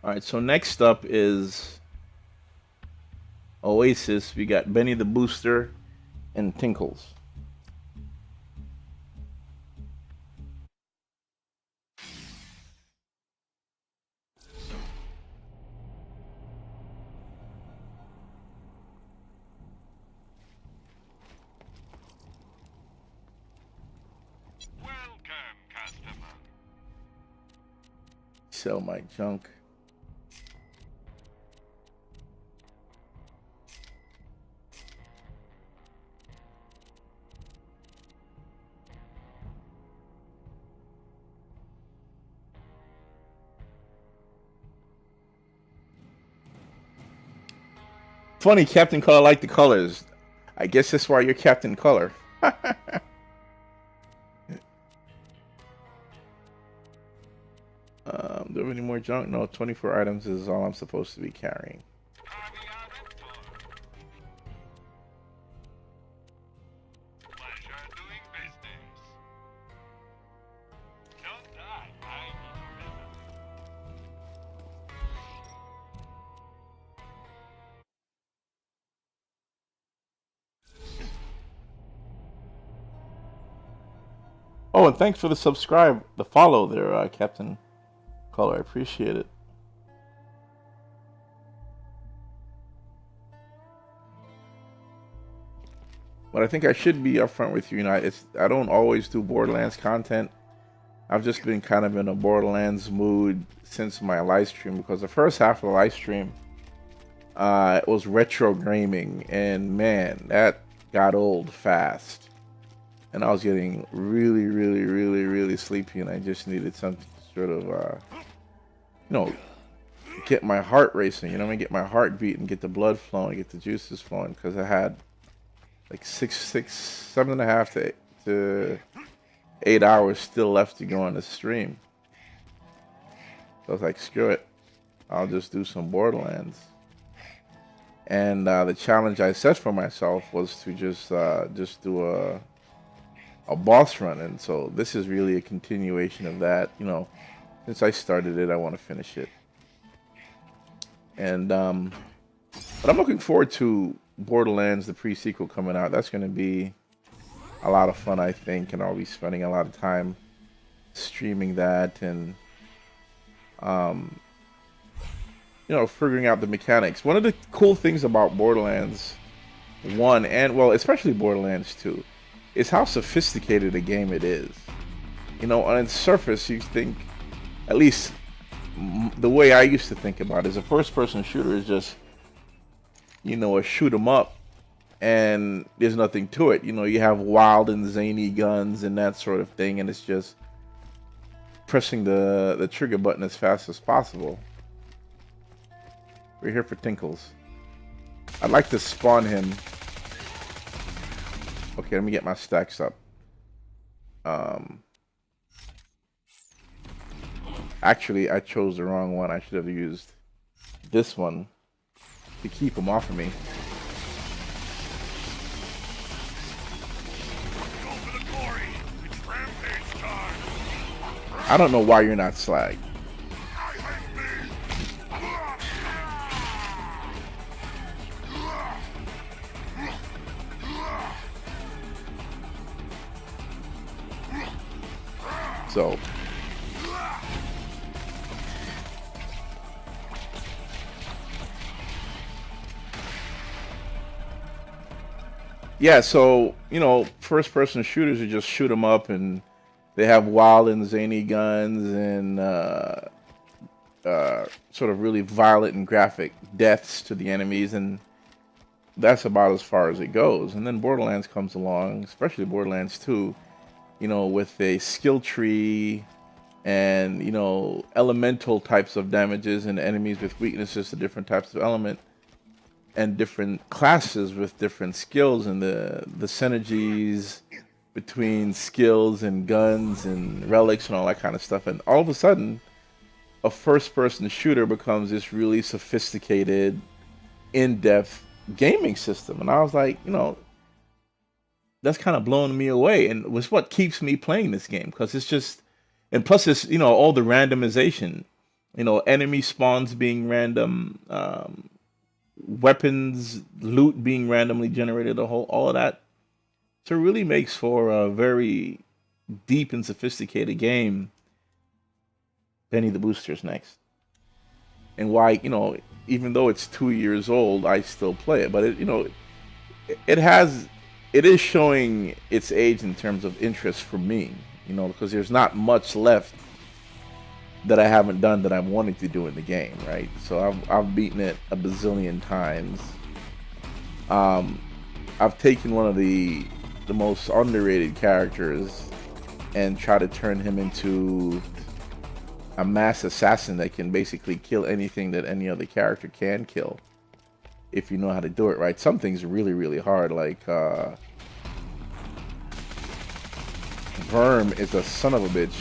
All right, so next up is Oasis. We got Benny the Booster and Tinkles. Welcome, customer. Sell my junk. Funny, Captain Color like the colors. I guess that's why you're Captain Color. Do we have any more junk? No, 24 items is all I'm supposed to be carrying. Pleasure doing business. Don't die, I need Oh, and thanks for the follow there, Captain Color. I appreciate it. But I think I should be upfront with you. I don't always do Borderlands content. I've just been kind of in a Borderlands mood since my live stream because the first half of the live stream, it was retro gaming, and man, that got old fast. And I was getting really, really, really, really sleepy, and I just needed something to sort of, get my heart racing. Get my heart beating, get the blood flowing, get the juices flowing, because I had like 7.5 to 8 hours still left to go on the stream. So I was like, screw it, I'll just do some Borderlands. And the challenge I set for myself was to just do a boss run, and so this is really a continuation of that. Since I started it, I want to finish it. And but I'm looking forward to Borderlands, the pre-sequel coming out. That's going to be a lot of fun, I think, and I'll be spending a lot of time streaming that and figuring out the mechanics. One of the cool things about Borderlands 1 and, well, especially Borderlands 2 is how sophisticated a game it is. On its surface, you think, at least the way I used to think about it, is a first-person shooter is just, a shoot 'em up, and there's nothing to it. You have wild and zany guns and that sort of thing, and it's just pressing the trigger button as fast as possible. We're here for Tinkles. I'd like to spawn him. Okay, let me get my stacks up. Actually, I chose the wrong one. I should have used this one to keep him off of me. I don't know why you're not slag. So yeah, so first person shooters, you just shoot them up, and they have wild and zany guns and sort of really violent and graphic deaths to the enemies, and that's about as far as it goes. And then Borderlands comes along, especially Borderlands 2, with a skill tree and, elemental types of damages and enemies with weaknesses to different types of element and different classes with different skills, and the synergies between skills and guns and relics and all that kind of stuff. And all of a sudden, a first-person shooter becomes this really sophisticated, in-depth gaming system. And I was like, that's kind of blowing me away, and was what keeps me playing this game, because it's just, and plus it's, all the randomization. You know, enemy spawns being random, weapons, loot being randomly generated, all of that. So it really makes for a very deep and sophisticated game. Benny the Booster's next. And why, you know, even though it's 2 years old, I still play it. But it, you know, it is showing its age in terms of interest for me. You know, because there's not much left that I haven't done that I'm wanting to do in the game, right? So I've beaten it a bazillion times. I've taken one of the most underrated characters and try to turn him into a mass assassin that can basically kill anything that any other character can kill, if you know how to do it right. Some things are really, really hard, like Verm is a son of a bitch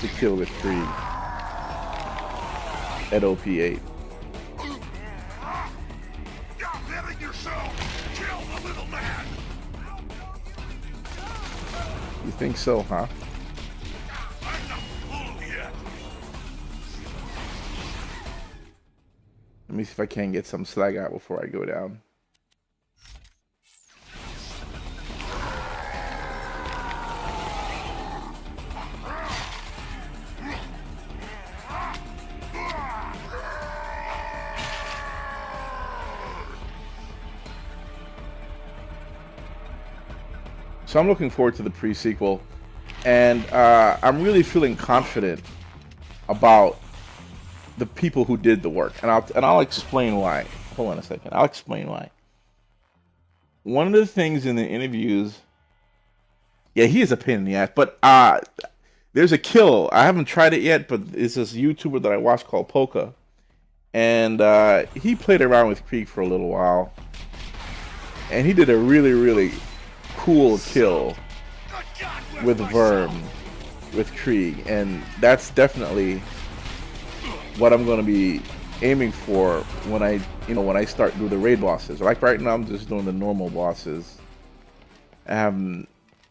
to kill with Krieg at OP8. You think so, huh? Let me see if I can get some slag out before I go down. So I'm looking forward to the pre-sequel, and I'm really feeling confident about the people who did the work, and I'll explain why. Hold on a second. I'll explain why. One of the things in the interviews, yeah, he is a pain in the ass, but there's a kill. I haven't tried it yet, but it's this YouTuber that I watch called Polka, and he played around with Krieg for a little while, and he did a really, really cool kill with Verm, with Krieg, and that's definitely what I'm going to be aiming for when I start doing the raid bosses. Like right now, I'm just doing the normal bosses. I haven't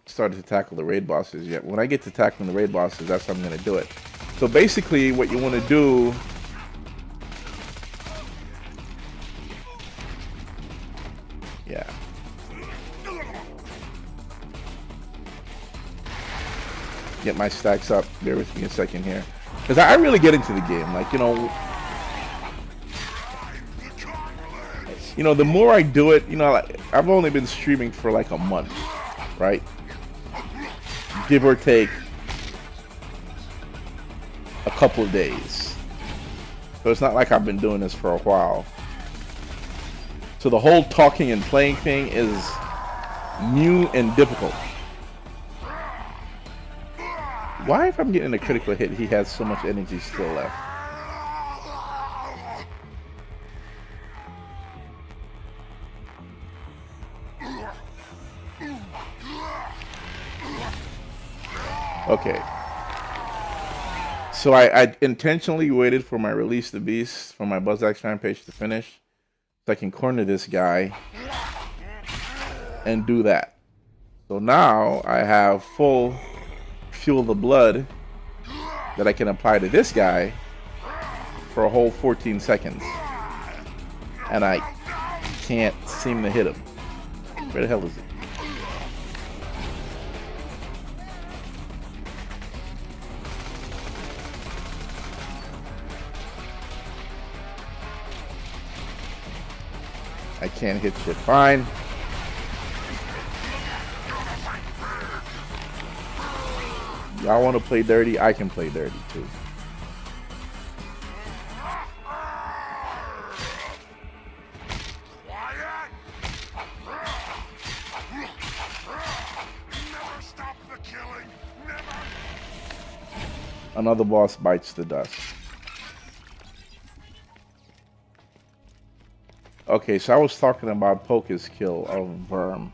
started to tackle the raid bosses yet. When I get to tackling the raid bosses, that's how I'm going to do it. So basically, what you want to do, yeah. Get my stacks up. Bear with me a second here, because I really get into the game. Like, the more I do it, like, I've only been streaming for like a month, right? Give or take a couple of days. So it's not like I've been doing this for a while. So the whole talking and playing thing is new and difficult. Why, if I'm getting a critical hit, he has so much energy still left? Okay. So I intentionally waited for my Release the Beast for my Buzzax Rampage to finish, so I can corner this guy and do that. So now I have full Fuel the Blood that I can apply to this guy for a whole 14 seconds. And I can't seem to hit him. Where the hell is he? I can't hit shit. Fine. Y'all want to play dirty? I can play dirty too. Another boss bites the dust. Okay, so I was talking about Poke's kill of Verm.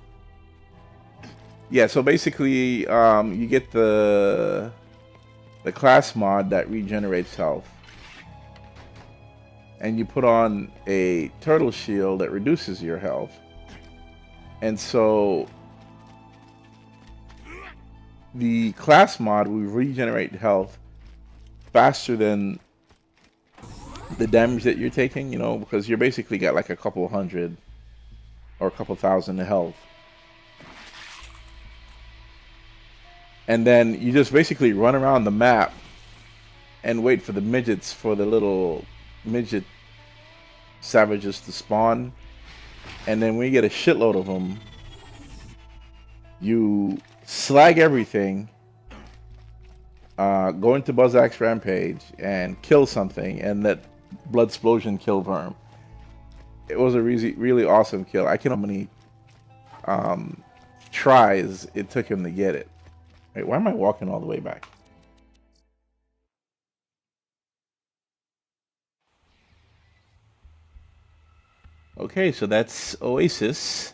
Yeah, so basically, you get the class mod that regenerates health, and you put on a turtle shield that reduces your health. And so the class mod will regenerate health faster than the damage that you're taking, you know, because you're basically got like a couple hundred or a couple thousand health. And then you just basically run around the map and wait for the midgets, for the little midget savages to spawn. And then when you get a shitload of them, you slag everything, go into Buzzak's Rampage and kill something, and let Blood Explosion kill Verm. It was a really awesome kill. I can't know how many tries it took him to get it. Wait, why am I walking all the way back? Okay, so that's Oasis.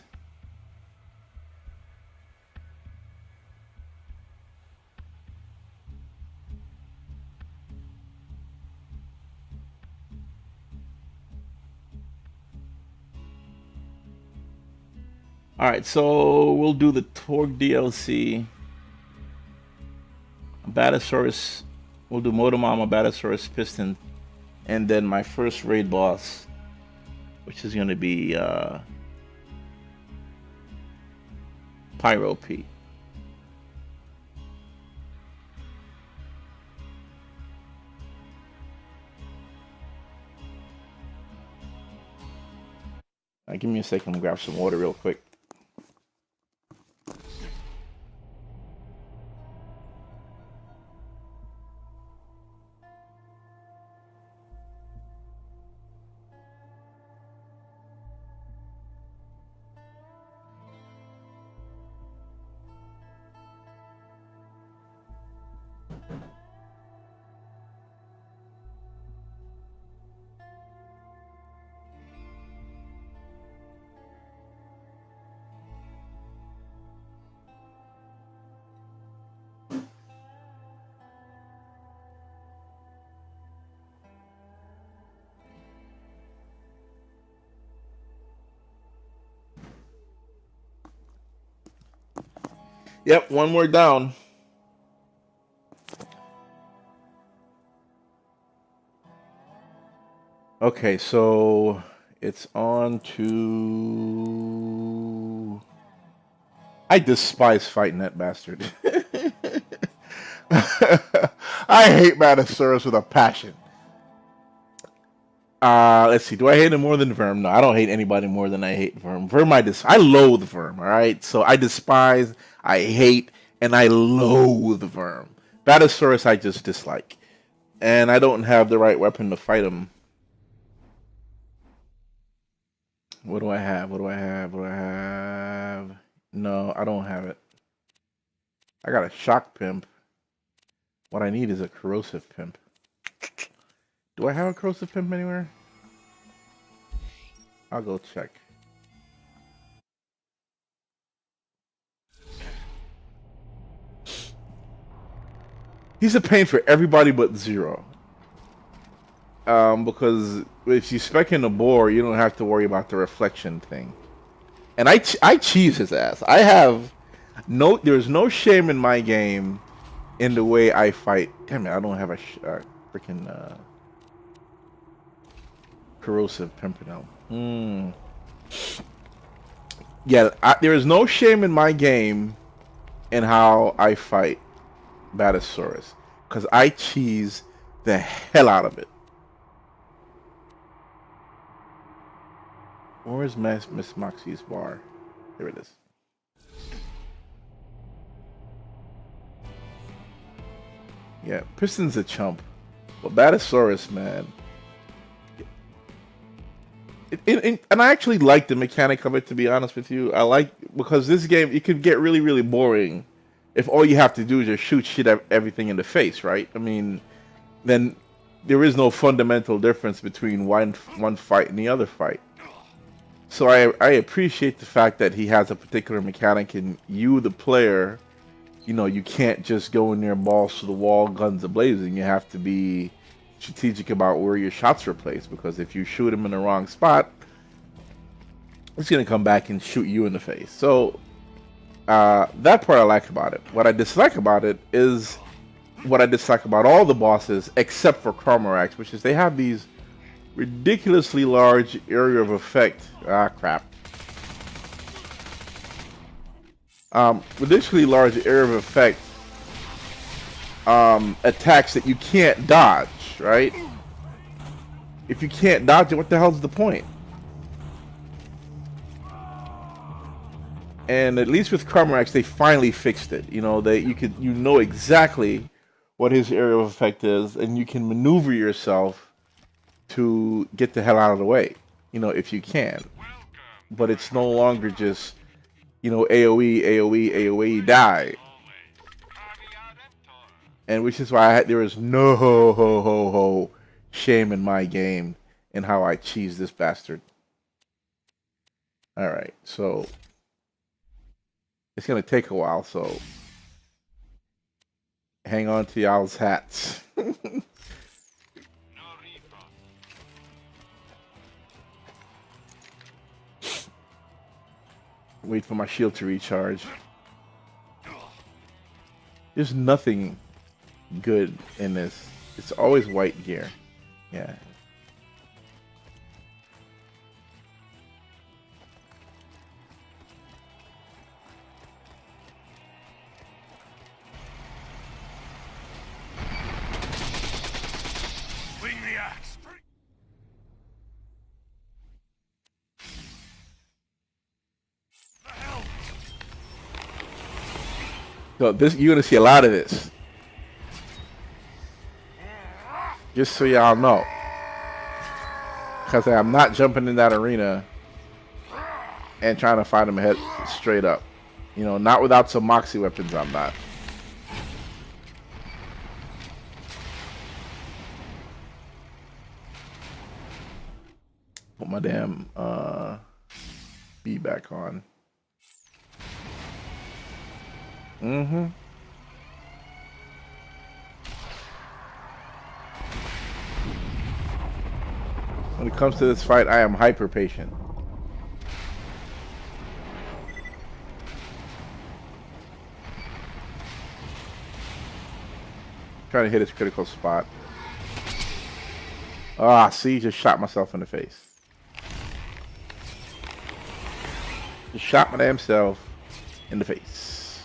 Alright, so we'll do the Torg DLC. Batasaurus, we'll do Motomama, Batasaurus, Piston, and then my first raid boss, which is going to be Pyro P. Give me a second to grab some water real quick. Yep, one more down. Okay, so it's on to... I despise fighting that bastard. I hate Manosaurus with a passion. Let's see. Do I hate him more than Verm? No, I don't hate anybody more than I hate Verm. I loathe Verm, alright? So I despise, I hate, and I loathe Verm. Batasaurus I just dislike. And I don't have the right weapon to fight him. What do I have? What do I have? What do I have? No, I don't have it. I got a shock pimp. What I need is a corrosive pimp. Do I have a corrosive pimp anywhere? I'll go check. He's a pain for everybody but Zero. Because if you spec in the boar, you don't have to worry about the reflection thing. And I cheese his ass. There's no shame in my game in the way I fight. Damn it, I don't have a freaking corrosive pimpernel. Yeah, there is no shame in my game in how I fight Batasaurus, because I cheese the hell out of it. Where's Miss Moxie's bar? Here it is. Yeah, Piston's a chump. But Batasaurus, man. And I actually like the mechanic of it, to be honest with you. Because this game, it could get really, really boring if all you have to do is just shoot everything in the face, right? I mean, then there is no fundamental difference between one fight and the other fight. So I appreciate the fact that he has a particular mechanic, and you, the player, you can't just go in there balls to the wall, guns a-blazing. You have to be strategic about where your shots are placed, because if you shoot him in the wrong spot, it's going to come back and shoot you in the face. So that part I like about it. What I dislike about it is what I dislike about all the bosses except for Carmorax, which is they have these ridiculously large area of effect. Ah, crap. Ridiculously large area of effect attacks that you can't dodge, right? If you can't dodge it, what the hell's the point? And at least with Carmarax, they finally fixed it. You know, you know exactly what his area of effect is, and you can maneuver yourself to get the hell out of the way. You know, if you can. But it's no longer just, you know, AOE, AOE, AOE, die. And which is why there is no shame in my game in how I cheese this bastard. Alright, so it's gonna take a while, so hang on to y'all's hats. Wait for my shield to recharge. There's nothing good in this. It's always white gear. Yeah. Swing the axe. The hell? So this, you're gonna see a lot of this. Just so y'all know. Because I'm not jumping in that arena and trying to fight him head straight up. You know, not without some moxie weapons, I'm not. Put my damn B back on. Mm-hmm. When it comes to this fight, I am hyper patient. Trying to hit his critical spot. Ah, see, just shot myself in the face. Just shot my damn self in the face.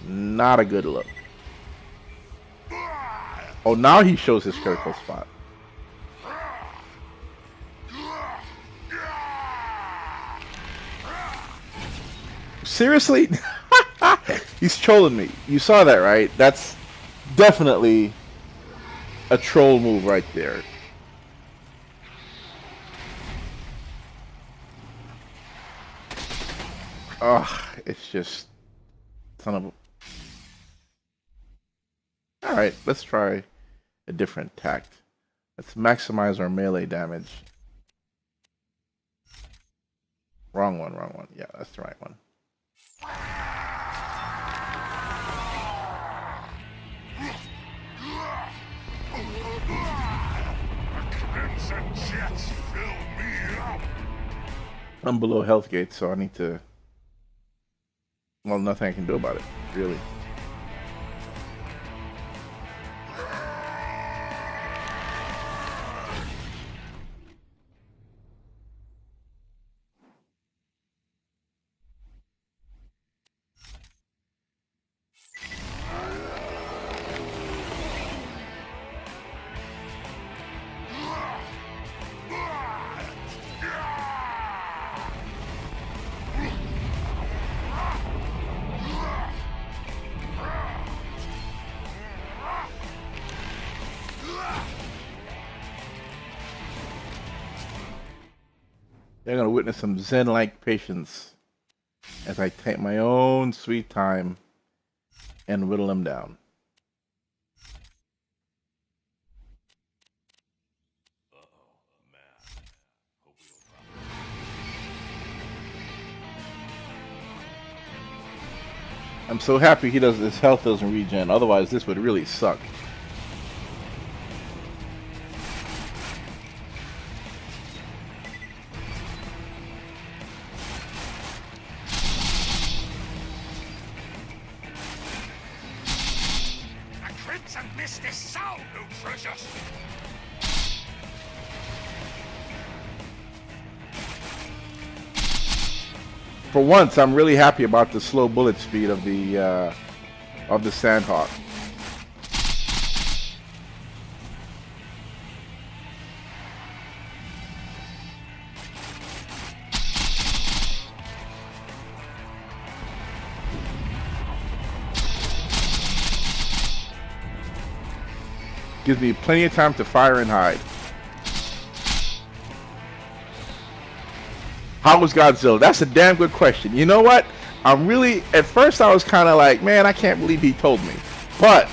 Not a good look. Oh, now he shows his critical spot. Seriously? He's trolling me. You saw that, right? That's definitely a troll move right there. Ugh, it's just son of a... Alright, let's try a different tact. Let's maximize our melee damage. Wrong one, wrong one. Yeah, that's the right one. Crimson jets fill me up. I'm below health gate, so I need to... Well, nothing I can do about it, really. They're gonna witness some Zen-like patience as I take my own sweet time and whittle them down. I'm so happy his health doesn't regen, otherwise this would really suck. For once, I'm really happy about the slow bullet speed of the Sandhawk. Gives me plenty of time to fire and hide. How was Godzilla? That's a damn good question. You know what? I'm really, at first I was kind of like, man, I can't believe he told me. But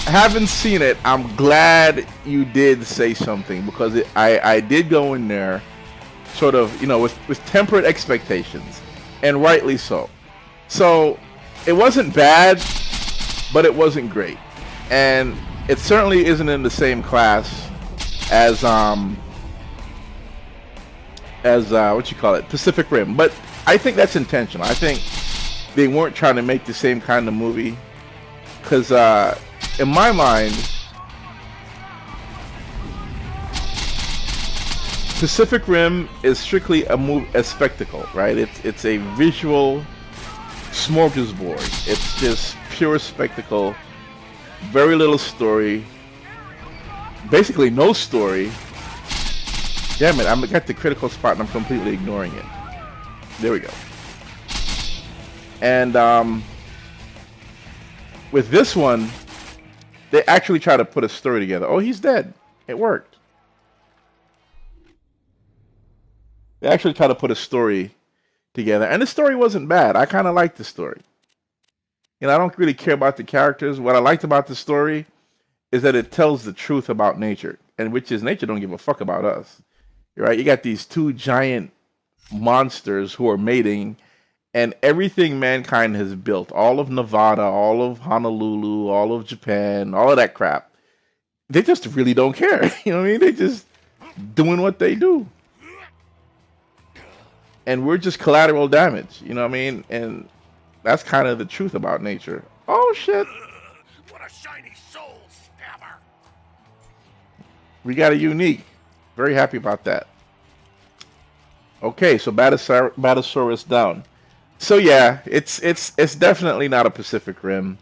having seen it, I'm glad you did say something, because I did go in there sort of, you know, with tempered expectations, and rightly so. So it wasn't bad, but it wasn't great. And it certainly isn't in the same class as what you call it, Pacific Rim. But I think that's intentional. I think they weren't trying to make the same kind of movie, because in my mind, Pacific Rim is strictly a spectacle, right? It's a visual smorgasbord. It's just pure spectacle. Very little story. Basically no story. Damn it, I'm at the critical spot and I'm completely ignoring it. There we go. And with this one, they actually try to put a story together. Oh, he's dead. It worked. They actually try to put a story together. And the story wasn't bad. I kind of liked the story. You know, I don't really care about the characters. What I liked about the story is that it tells the truth about nature, and which is nature don't give a fuck about us. Right? You got these two giant monsters who are mating, and everything mankind has built, all of Nevada, all of Honolulu, all of Japan, all of that crap, they just really don't care. You know what I mean? They just doing what they do. And we're just collateral damage. You know what I mean? And that's kind of the truth about nature. Oh, shit. What a shiny soul stabber. We got a unique. Very happy about that. Okay, so Batasaurus down. So yeah, it's definitely not a Pacific Rim.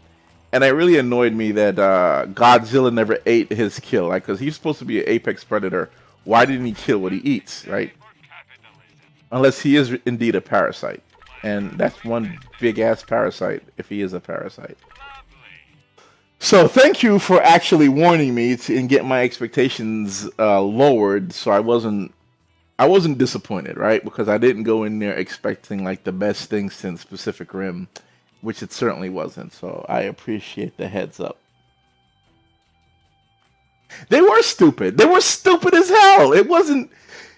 And it really annoyed me that Godzilla never ate his kill. Like, because he's supposed to be an apex predator. Why didn't he kill what he eats, right? Unless he is indeed a parasite. And that's one big-ass parasite, if he is a parasite. So thank you for actually warning me and get my expectations lowered, so I wasn't disappointed, right? Because I didn't go in there expecting like the best thing since Pacific Rim, which it certainly wasn't. So I appreciate the heads up. They were stupid. They were stupid as hell. It wasn't.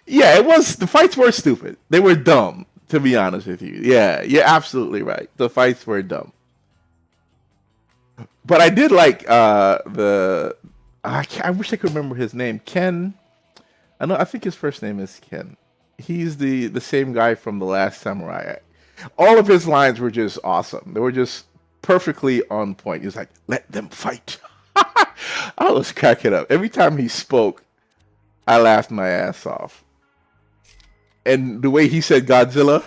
Yeah, it was. The fights were stupid. They were dumb. To be honest with you, yeah, you're absolutely right. The fights were dumb, but I did like I wish I could remember his name. Ken. I think his first name is Ken. He's the same guy from The Last Samurai. All of his lines were just awesome. They were just perfectly on point. He was like, "Let them fight." I was cracking up every time he spoke. I laughed my ass off. And the way he said Godzilla,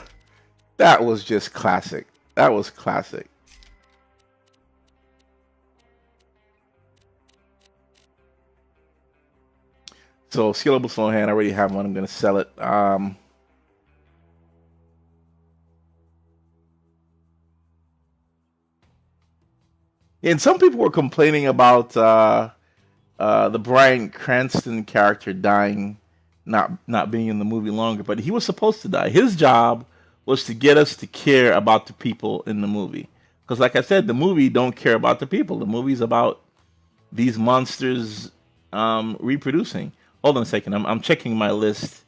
that was just classic. That was classic. So, scalable slow hand, I already have one. I'm going to sell it. And some people were complaining about the Bryan Cranston character dying, not being in the movie longer, but he was supposed to die. His job was to get us to care about the people in the movie. Because like I said, the movie don't care about the people. The movie's about these monsters reproducing. Hold on a second. I'm checking my list.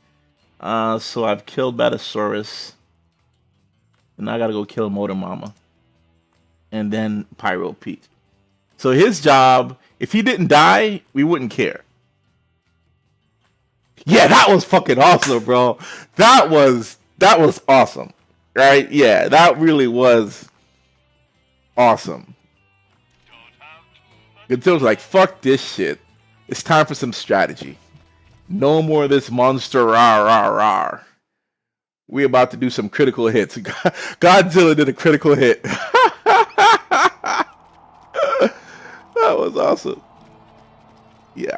So I've killed Batasaurus. And I gotta go kill Motor Mama. And then Pyro Pete. So his job, if he didn't die, we wouldn't care. Yeah, that was fucking awesome, bro. That was awesome. Right? Yeah, that really was awesome. Godzilla was like, fuck this shit. It's time for some strategy. No more of this monster rah rah rah. We about to do some critical hits. Godzilla did a critical hit. That was awesome. Yeah.